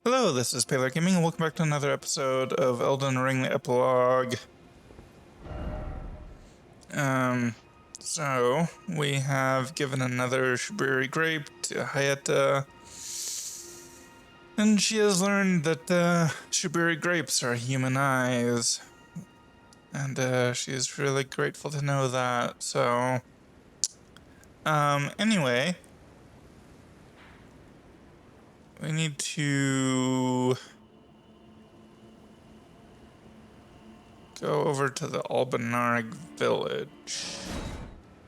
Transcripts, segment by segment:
Hello, this is Epilog Gaming, and welcome back to another episode of Elden Ring, the Epilog. So we have given another Shibiri grape to Hayata, and she has learned that Shibiri grapes are human eyes, and she is really grateful to know that. So, anyway, we need to go over to the Albanarg village.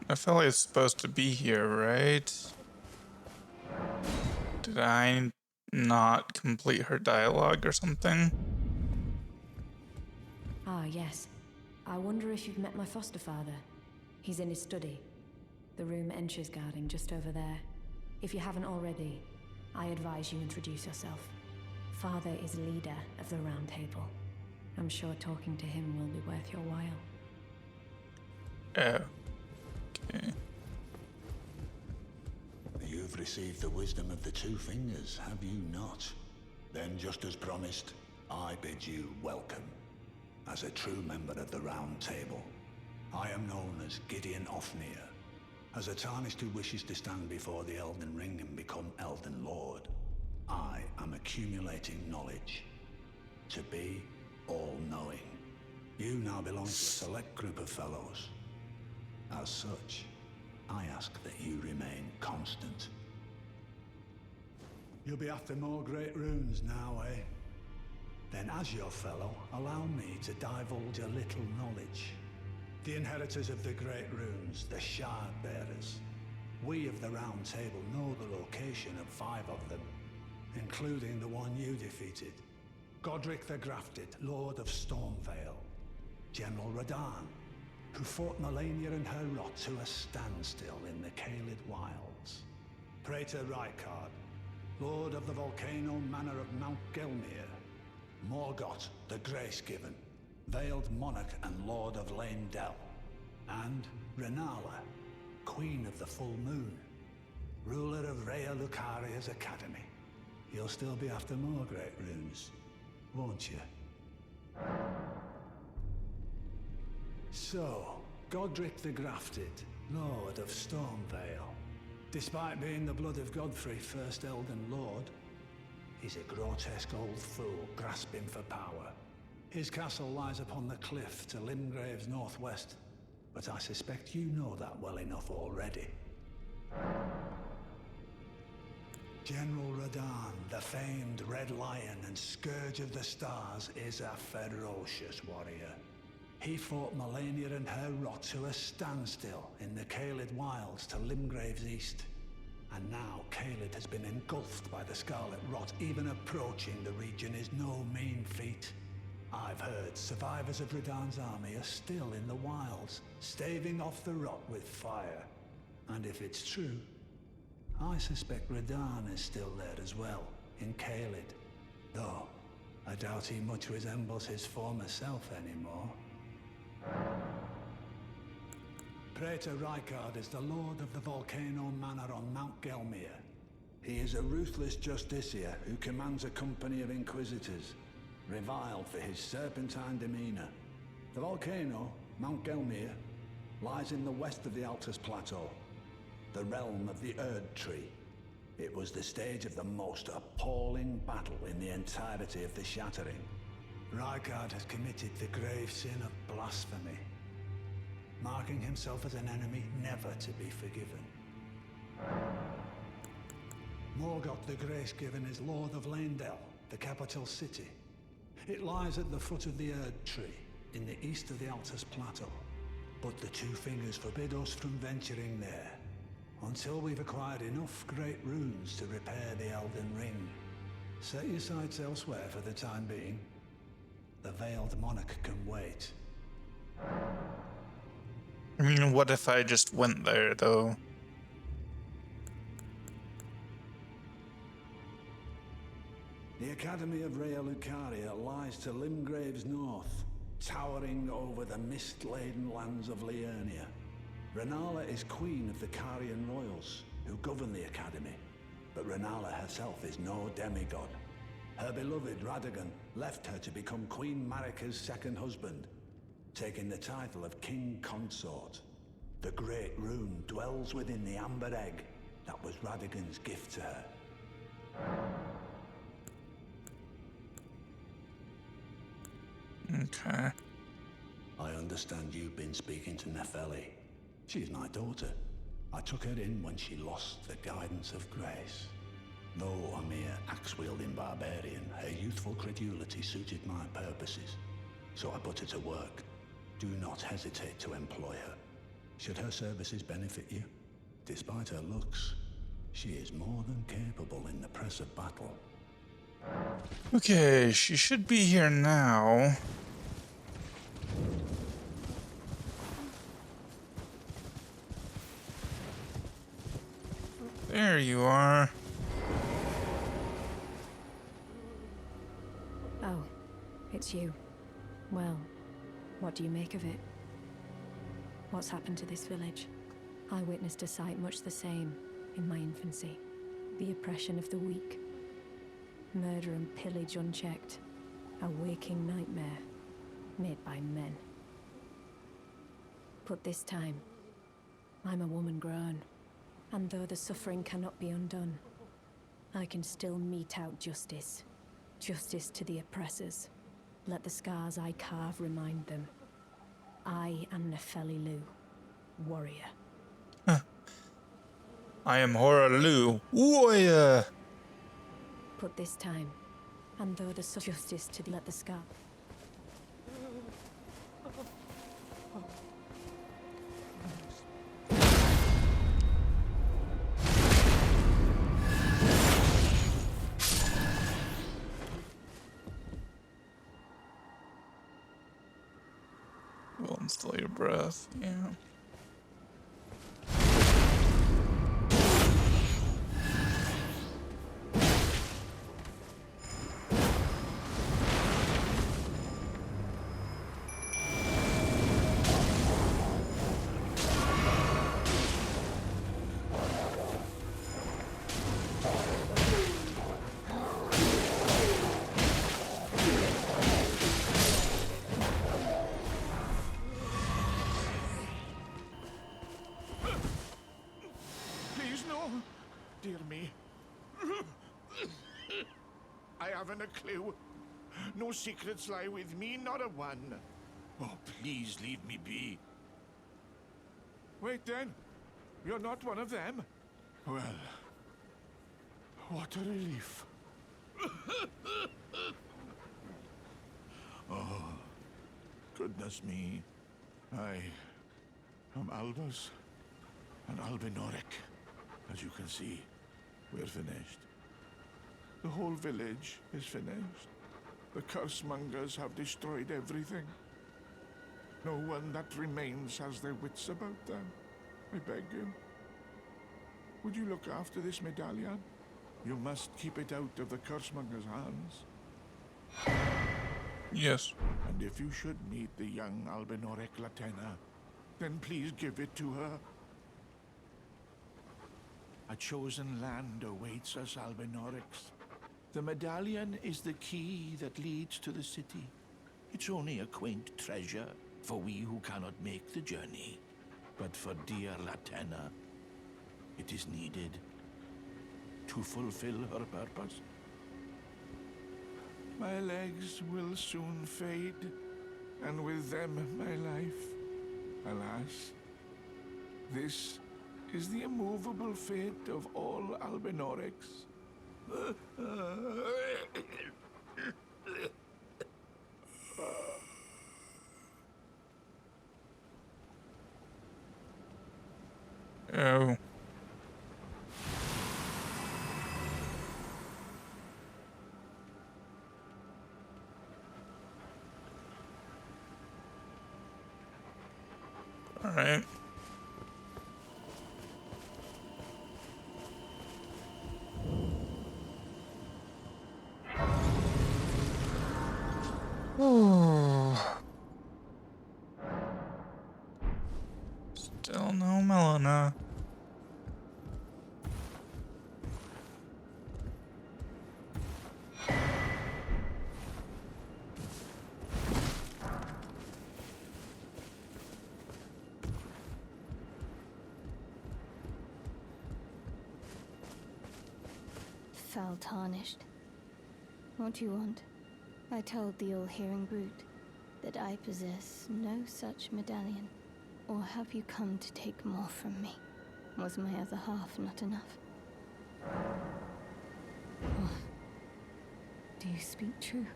I feel like it's supposed to be here, right? Did I not complete her dialogue or something? Ah, yes. I wonder if you've met my foster father. He's in his study. The room Encher's guarding just over there. If you haven't already, I advise you introduce yourself. Father is leader of the Round Table. I'm sure talking to him will be worth your while. Oh. Okay. You've received the wisdom of the Two Fingers, have you not? Then, just as promised, I bid you welcome. As a true member of the Round Table, I am known as Gideon Ofnir. As a tarnished who wishes to stand before the Elden Ring and become Elden Lord, I am accumulating knowledge. To be all-knowing. You now belong to a select group of fellows. As such, I ask that you remain constant. You'll be after more great runes now, eh? Then as your fellow, allow me to divulge a little knowledge. The inheritors of the great runes, the Shard Bearers. We of the Round Table know the location of 5 of them, including the one you defeated. Godric the Grafted, Lord of Stormvale. General Radahn, who fought Melania and her rot to a standstill in the Caelid Wilds. Praetor Rykard, Lord of the Volcano Manor of Mount Gelmir. Morgott the Grace-Given, Veiled Monarch and Lord of Leyndell. And Renala, Queen of the Full Moon, ruler of Rhea Lucaria's Academy. You'll still be after more great runes, won't you? So, Godric the Grafted, Lord of Stormvale. Despite being the blood of Godfrey, first Elden Lord, he's a grotesque old fool grasping for power. His castle lies upon the cliff to Limgrave's northwest, but I suspect you know that well enough already. General Radahn, the famed Red Lion and Scourge of the Stars, is a ferocious warrior. He fought Melania and her rot to a standstill in the Caelid Wilds to Limgrave's east. And now Caelid has been engulfed by the Scarlet Rot. Even approaching the region is no mean feat. I've heard survivors of Radahn's army are still in the wilds, staving off the rot with fire. And if it's true, I suspect Radahn is still there as well, in Caelid. Though, I doubt he much resembles his former self anymore. Praetor Rykard is the Lord of the Volcano Manor on Mount Gelmir. He is a ruthless justiciar who commands a company of inquisitors, reviled for his serpentine demeanor. The volcano, Mount Gelmir, lies in the west of the Altus Plateau, the realm of the Erd Tree. It was the stage of the most appalling battle in the entirety of the Shattering. Rykard has committed the grave sin of blasphemy, marking himself as an enemy never to be forgiven. Morgott the Grace-Given is Lord of Leyndell, the capital city. It lies at the foot of the Erd Tree, in the east of the Altus Plateau. But the Two Fingers forbid us from venturing there, until we've acquired enough great runes to repair the Elden Ring. Set your sights elsewhere for the time being. The Veiled Monarch can wait. I mean, what if I just went there, though? The Academy of Rhea Lucaria lies to Limgrave's north, towering over the mist-laden lands of Liurnia. Renala is queen of the Carian royals, who govern the Academy, but Renala herself is no demigod. Her beloved Radagon left her to become Queen Marika's second husband, taking the title of King Consort. The Great Rune dwells within the amber egg that was Radagon's gift to her. Okay. I understand you've been speaking to Nefeli. She's my daughter. I took her in when she lost the guidance of grace. Though a mere axe-wielding barbarian, her youthful credulity suited my purposes. So I put her to work. Do not hesitate to employ her. Should her services benefit you, despite her looks, she is more than capable in the press of battle. Okay, she should be here now. There you are. Oh, it's you. Well, what do you make of it? What's happened to this village? I witnessed a sight much the same in my infancy. The oppression of the weak. Murder and pillage unchecked. A waking nightmare made by men. But this time, I'm a woman grown. And though the suffering cannot be undone, I can still mete out justice. Justice to the oppressors. Let the scars I carve remind them. I am Nefeli Lu, warrior. I am Horalu, warrior. But this time, and though the justice to let the scar. Won't still your breath, yeah. Dear me. I haven't a clue. No secrets lie with me, not a one. Oh, please leave me be. Wait then. You're not one of them? Well, what a relief. Oh, goodness me. I am Albus and Albinoric. As you can see, we're finished. The whole village is finished. The cursemongers have destroyed everything. No one that remains has their wits about them. I beg you. Would you look after this medallion? You must keep it out of the cursemongers' hands. Yes. And if you should meet the young Albinoric Latena, then please give it to her. A chosen land awaits us, Albinorics. The medallion is the key that leads to the city. It's only a quaint treasure for we who cannot make the journey. But for dear Latena, it is needed to fulfill her purpose. My legs will soon fade, and with them my life. Alas, this is the immovable fate of all Albinorics. Oh. All right. Still no Melina. foul tarnished. What do you want? I told the all-hearing brute that I possess no such medallion. Or have you come to take more from me? Was my other half not enough? Oh. Do you speak true?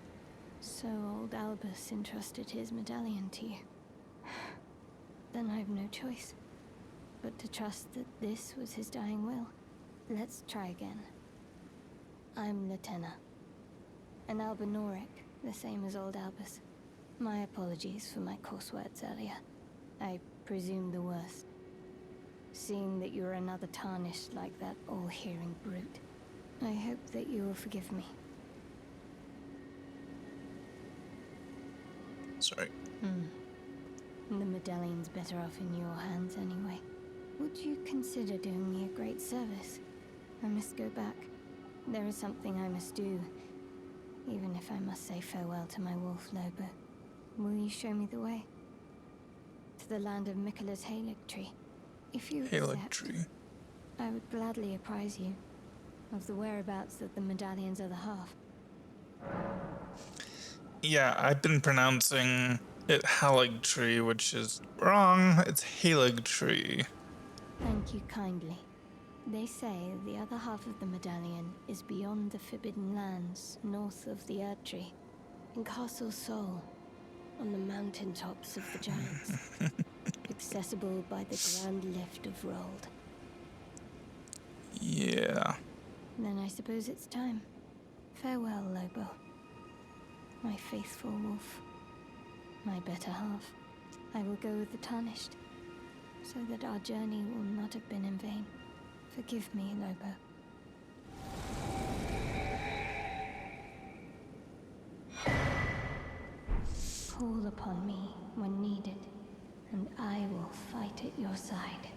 So old Albus entrusted his medallion to you. Then I've no choice but to trust that this was his dying will. Let's try again. I'm Latenna. An Albinoric, the same as old Albus. My apologies for my coarse words earlier. I presume the worst. Seeing that you're another tarnished like that all-hearing brute, I hope that you will forgive me. Sorry. The medallion's better off in your hands anyway. Would you consider doing me a great service? I must go back. There is something I must do, even if I must say farewell to my wolf Lobo. Will you show me the way? To the land of Miquella's Halig tree. If you Halig accept, tree. I would gladly apprise you of the whereabouts of the medallion's other half. Yeah, I've been pronouncing it Halig tree, which is wrong. It's Halig tree. Thank you kindly. They say the other half of the medallion is beyond the Forbidden Lands, north of the Erd Tree, in Castle Sol, on the mountaintops of the Giants, accessible by the Grand Lift of Rold. Yeah. Then I suppose it's time. Farewell, Lobo. My faithful wolf. My better half. I will go with the Tarnished, so that our journey will not have been in vain. Forgive me, Lobo. Call upon me when needed, and I will fight at your side.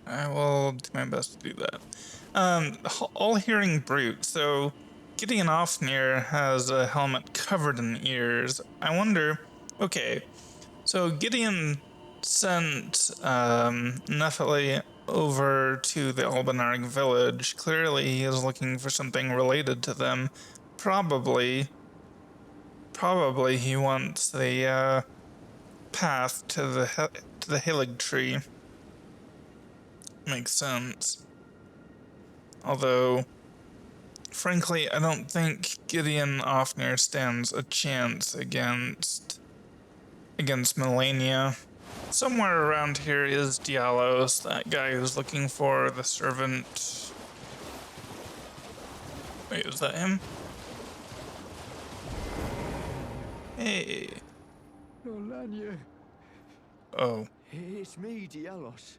I will do my best to do that. All-hearing brute. So Gideon Ofnir has a helmet covered in ears. I wonder. Okay, so Gideon sent Nephili over to the Albinaric village. Clearly, he is looking for something related to them. Probably he wants the path to the Halig tree. Makes sense. Although, frankly, I don't think Gideon Ofnir stands a chance against Melania. Somewhere around here is Dialos, that guy who's looking for the servant. Wait, is that him? Hey. Nolania. Oh, It's me, Dialos.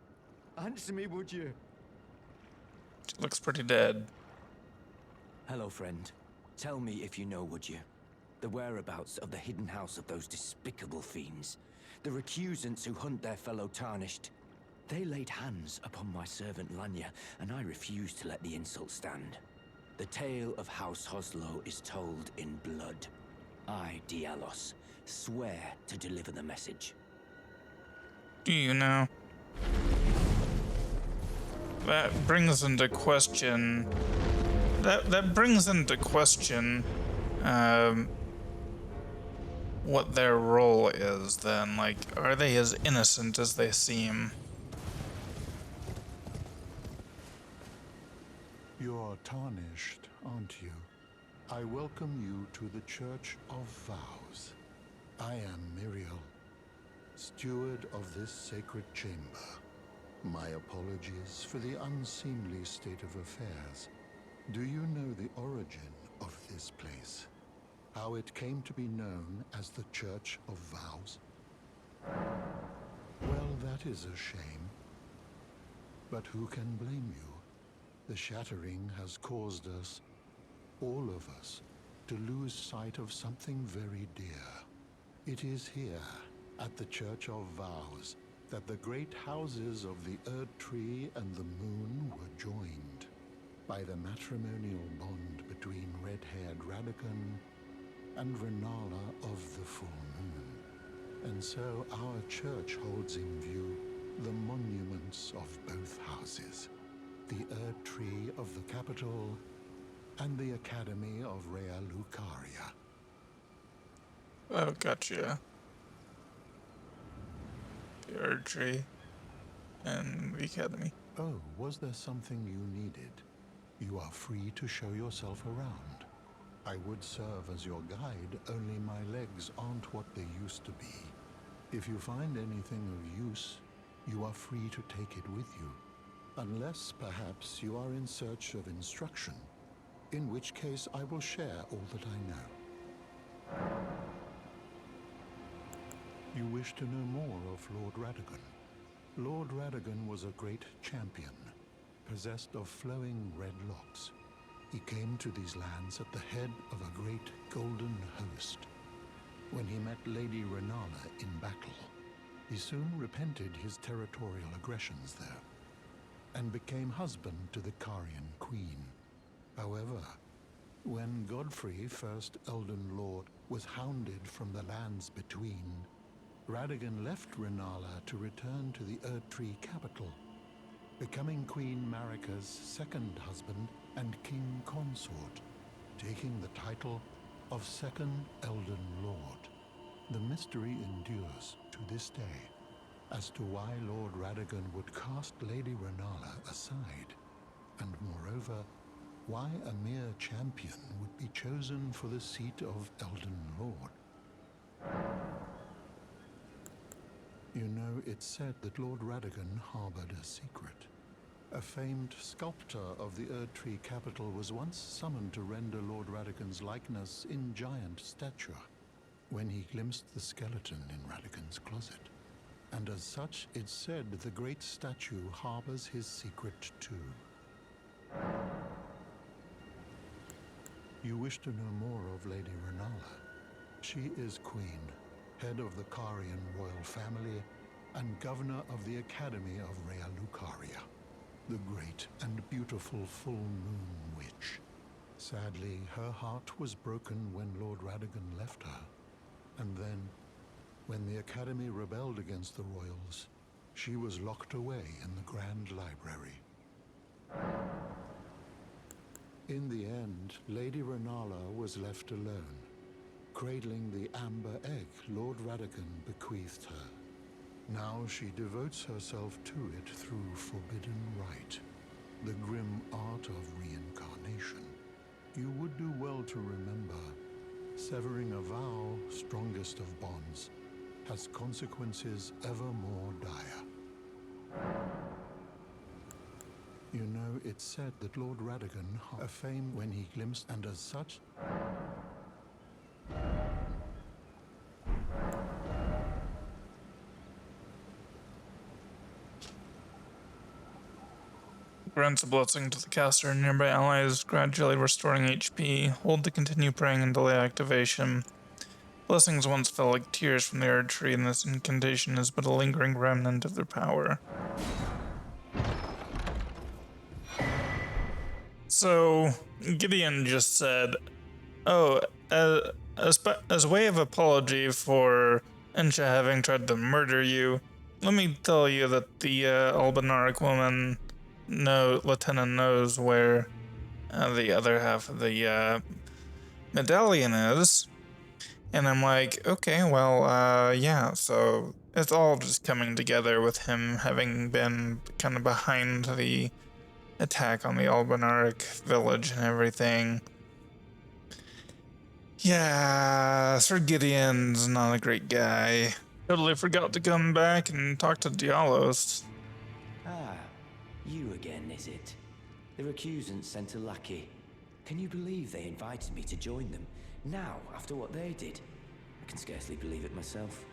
Answer me, would you? she looks pretty dead. Hello, friend. Tell me if you know, would you? The whereabouts of the hidden house of those despicable fiends. The recusants who hunt their fellow tarnished. They laid hands upon my servant Lanya, and I refused to let the insult stand. The tale of House Hoslo is told in blood. I, Dialos, swear to deliver the message. Do you know? That brings into question. That brings into question what their role is then. Like, are they as innocent as they seem? You're tarnished, aren't you? I welcome you to the Church of Vows. I am Miriel, steward of this sacred chamber. My apologies for the unseemly state of affairs. Do you know the origin of this place? How it came to be known as the Church of Vows? Well, that is a shame. But who can blame you? The shattering has caused us, all of us, to lose sight of something very dear. It is here, at the Church of Vows, that the great houses of the Erd Tree and the Moon were joined by the matrimonial bond between red-haired Radagon and Renala of the Full Moon. And so our church holds in view the monuments of both houses, the Erd Tree of the capital and the Academy of Rea Lucaria. Oh, gotcha. The archery and the academy. Oh, was there something you needed? You are free to show yourself around. I would serve as your guide, only my legs aren't what they used to be. If you find anything of use, you are free to take it with you. Unless, perhaps, you are in search of instruction, in which case I will share all that I know. You wish to know more of Lord Radagon? Lord Radagon was a great champion, possessed of flowing red locks. He came to these lands at the head of a great golden host. When he met Lady Renala in battle, he soon repented his territorial aggressions there, and became husband to the Carian queen. However, when Godfrey, first Elden Lord, was hounded from the lands between, Radagon left Renala to return to the Erdtree capital, becoming Queen Marika's second husband and king consort, taking the title of Second Elden Lord. The mystery endures to this day as to why Lord Radagon would cast Lady Renala aside, and moreover, why a mere champion would be chosen for the seat of Elden Lord. You know, it's said that Lord Radagon harbored a secret. A famed sculptor of the Erdtree capital was once summoned to render Lord Radagon's likeness in giant stature, when he glimpsed the skeleton in Radagon's closet. And as such, it's said the great statue harbors his secret too. You wish to know more of Lady Renala? She is queen, head of the Carian royal family, and governor of the Academy of Rea Lucaria, the great and beautiful full moon witch. Sadly, her heart was broken when Lord Radagon left her, and then, when the Academy rebelled against the royals, she was locked away in the Grand Library. In the end, Lady Renala was left alone, cradling the amber egg Lord Radagon bequeathed her. Now she devotes herself to it through forbidden rite, the grim art of reincarnation. You would do well to remember, severing a vow, strongest of bonds, has consequences ever more dire. You know, it's said that Lord Radagon had a fame when he glimpsed, and as such, Grants a blessing to the caster and nearby allies, gradually restoring HP. Hold to continue praying and delay activation. Blessings once fell like tears from the Erdtree, and this incantation is but a lingering remnant of their power. So, Gideon just said, oh, as a way of apology for Ensha having tried to murder you, let me tell you that the Albinaric woman, Lieutenant knows where the other half of the medallion is. And I'm like, okay, well, yeah, so it's all just coming together with him having been kind of behind the attack on the Albinaric village and everything. Yeah, Sir Gideon's not a great guy. Totally forgot to come back and talk to Dialos. Ah, you again, is it? The recusants sent a lackey. Can you believe they invited me to join them? Now, after what they did? I can scarcely believe it myself.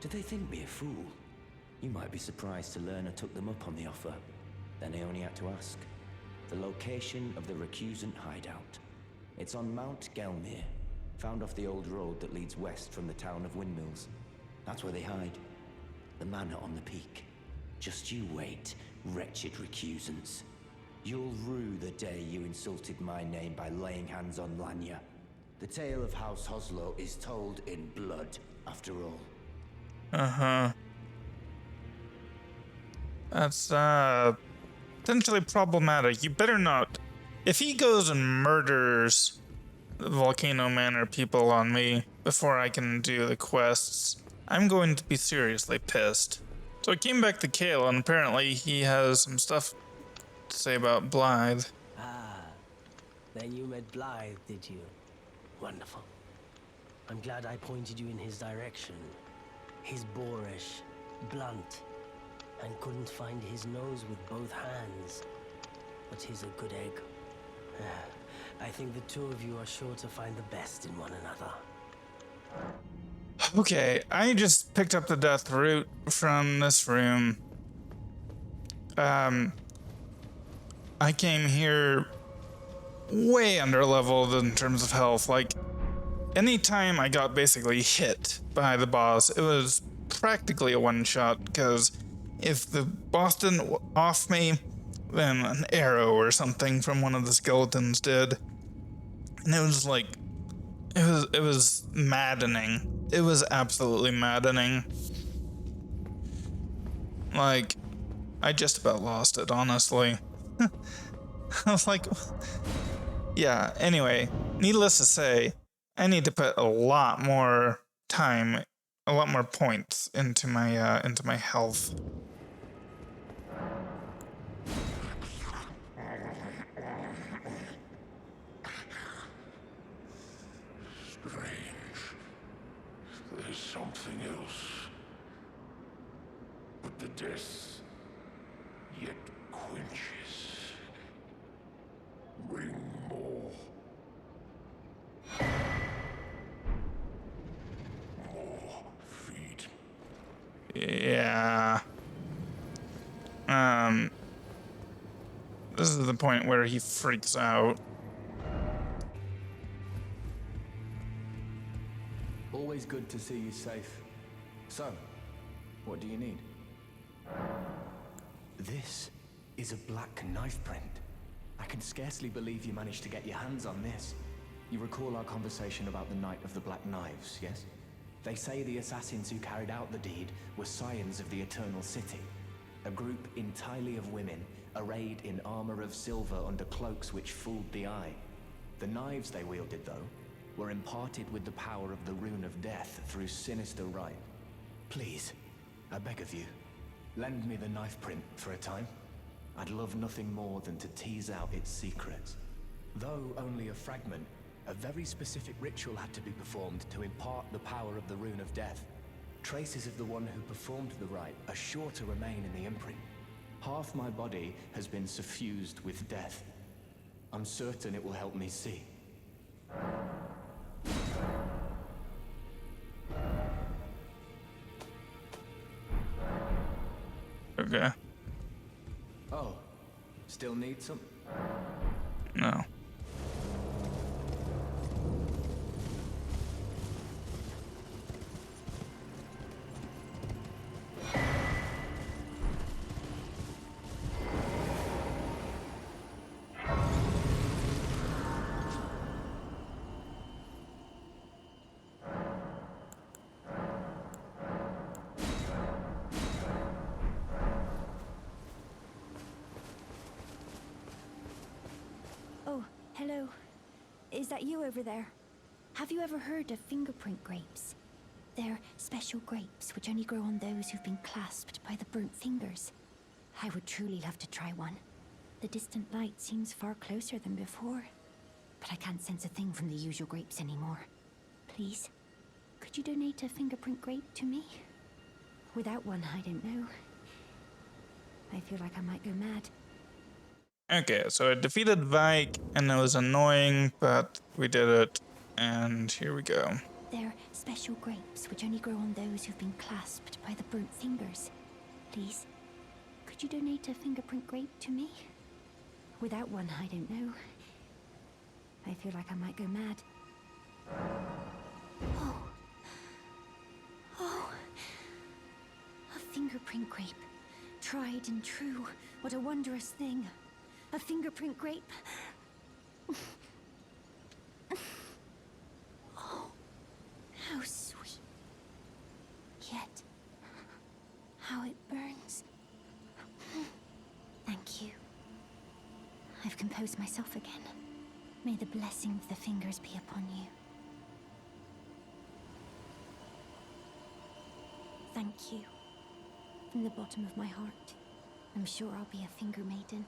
Did they think me a fool? You might be surprised to learn I took them up on the offer. Then I only had to ask. The location of the recusant hideout. It's on Mount Gelmir, found off the old road that leads west from the town of Windmills. That's where they hide. The manor on the peak. Just you wait, wretched recusants. You'll rue the day you insulted my name by laying hands on Lanya. The tale of House Hoslo is told in blood, after all. Uh-huh. That's, potentially problematic. You better not if he goes and murders the Volcano Manor people on me before I can do the quests, I'm going to be seriously pissed. So I came back to Kale, and apparently he has some stuff to say about Blythe. Ah, then you met Blythe, did you? Wonderful. I'm glad I pointed you in his direction. He's boorish, blunt, and couldn't find his nose with both hands. But he's a good egg. I think the two of you are sure to find the best in one another. Okay, I just picked up the death root from this room. I came here way under leveled in terms of health. Like, anytime I got basically hit by the boss, it was practically a one-shot, because if the boss didn't off me, then an arrow or something from one of the skeletons did. And it was like, it was maddening. It was absolutely maddening. Like, I just about lost it, honestly. I was like, yeah, anyway, needless to say, I need to put a lot more time, a lot more points into my health. Strange. There's something else. But the death yet quenches. Bring more. More feet. Yeah. This is the point where he freaks out. Always good to see you safe. So, what do you need? This is a black knife print. I can scarcely believe you managed to get your hands on this. You recall our conversation about the Night of the Black Knives, yes? They say the assassins who carried out the deed were scions of the Eternal City. A group entirely of women, arrayed in armor of silver under cloaks which fooled the eye. The knives they wielded, though, were imparted with the power of the Rune of Death through sinister rite. Please, I beg of you, lend me the knife print for a time. I'd love nothing more than to tease out its secrets. Though only a fragment, a very specific ritual had to be performed to impart the power of the Rune of Death. Traces of the one who performed the rite are sure to remain in the imprint. Half my body has been suffused with death. I'm certain it will help me see. Okay. Oh, still need some? No. Oh, hello. Is that you over there? Have you ever heard of fingerprint grapes? They're special grapes which only grow on those who've been clasped by the burnt fingers. I would truly love to try one. The distant light seems far closer than before, but I can't sense a thing from the usual grapes anymore. Please, could you donate a fingerprint grape to me? Without one, I don't know. I feel like I might go mad. Okay, so I defeated Vike, and it was annoying, but we did it, and here we go. They're special grapes which only grow on those who've been clasped by the burnt fingers. Please, could you donate a fingerprint grape to me? Without one, I don't know. I feel like I might go mad. Oh, a fingerprint grape. Tried and true. What a wondrous thing. A fingerprint grape. Oh, how sweet. Yet, how it burns. Thank you. I've I've composed myself again. May the blessing of the fingers be upon you. Thank you. From the bottom of my heart. I'm sure I'll be a finger maiden.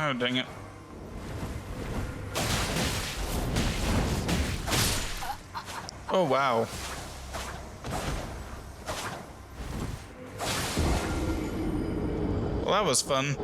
Oh, dang it. Oh, wow. Well, that was fun.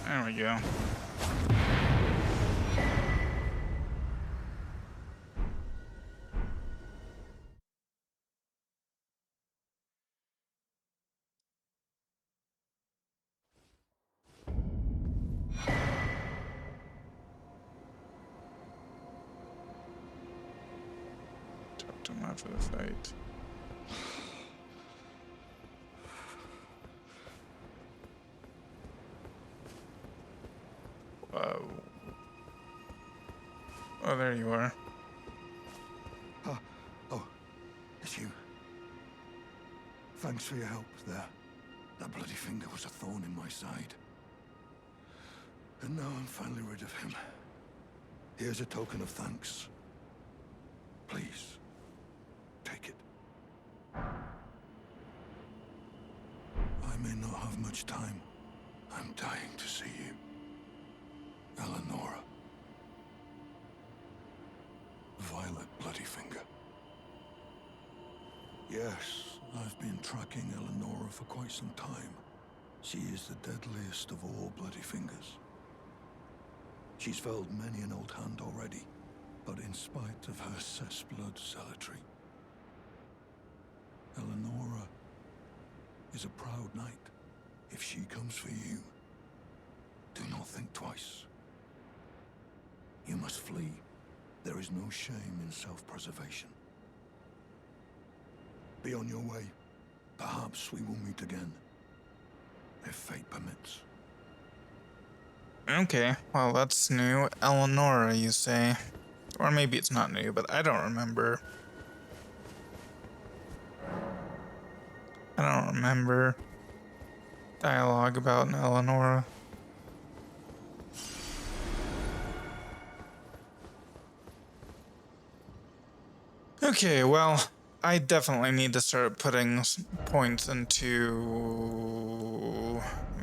There we go. Talk to him after the fight. Whoa. Oh, there you are. Oh, it's you. Thanks for your help there. That bloody finger was a thorn in my side. And now I'm finally rid of him. Here's a token of thanks. Please, take it. I may not have much time. I'm dying to see you. Eleonora. Violet Bloodyfinger. Yes, I've been tracking Eleonora for quite some time. She is the deadliest of all bloody fingers. She's felled many an old hand already, but in spite of her cessblood zealotry, Eleonora is a proud knight. If she comes for you, do not think twice. You must flee. There is no shame in self-preservation. Be on your way. Perhaps we will meet again, if fate permits. Okay, well, that's new. Eleonora, you say? Or maybe it's not new, but I don't remember. I don't remember dialogue about an Eleonora. Okay, well, I definitely need to start putting points into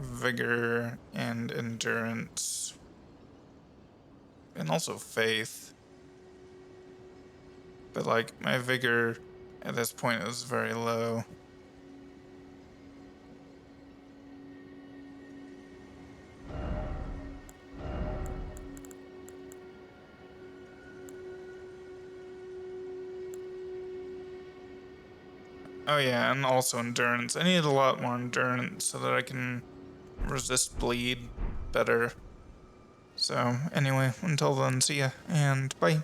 vigor and endurance. And also faith. But like, my vigor at this point is very low. Oh yeah, and also endurance. I need a lot more endurance so that I can resist bleed better. So anyway, until then, see ya, and bye.